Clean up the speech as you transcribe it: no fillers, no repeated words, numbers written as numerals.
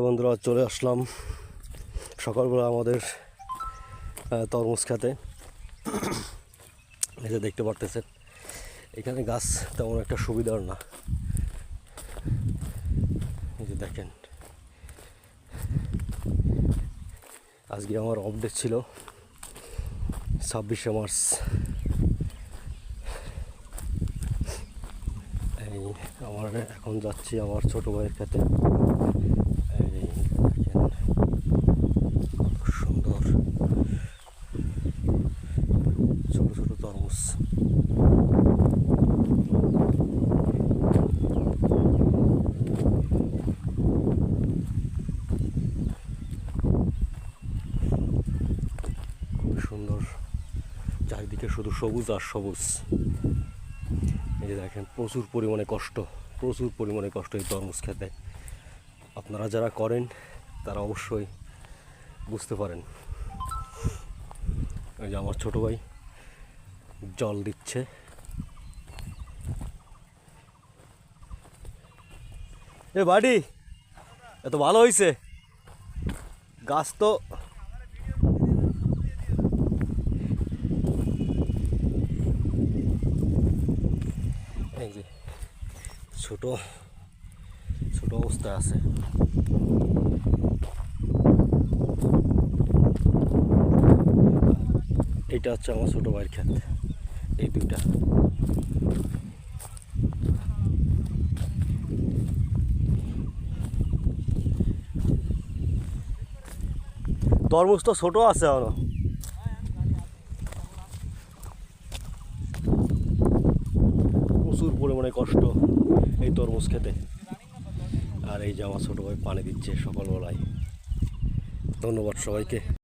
বন্ধুরা, চলে আসলাম সকালবেলা আমাদের তরমুজ খেতে। এই যে দেখতে পারতেছেন, এখানে গাছ তেমন একটা সুবিধার না। এই যে দেখেন, আজকে আমার আপডেট ছিল 26শে মার্চ। এই আমার এখন যাচ্ছি আমার ছোটো ভাইয়ের খেতে। এই দেখেন কত সুন্দর ছোট ছোট তরমুজ। খুব সুন্দর, চারিদিকে শুধু সবুজ আর সবুজ। এই যে দেখেন, প্রচুর পরিমাণে কষ্ট এই তরমুজ খেতে। আপনারা যারা করেন তারা অবশ্যই বুঝতে পারেন। এই যে আমার ছোটো ভাই জল দিচ্ছে। এ বাড়ি এত ভালো হয়েছে গাছ তো। এই যে ছোট ছোট অবস্থায় আছে। এইটা হচ্ছে আমার ছোটো ভাইয়ের ক্ষেত, এই দুইটা। তরমুজ তো ছোট আছে এখনো। প্রচুর পরিমাণে কষ্ট এই তরমুজ খেতে। আর এই যে আমার ছোটো ভাই পানি দিচ্ছে সকালবেলায়। ধন্যবাদ সবাইকে।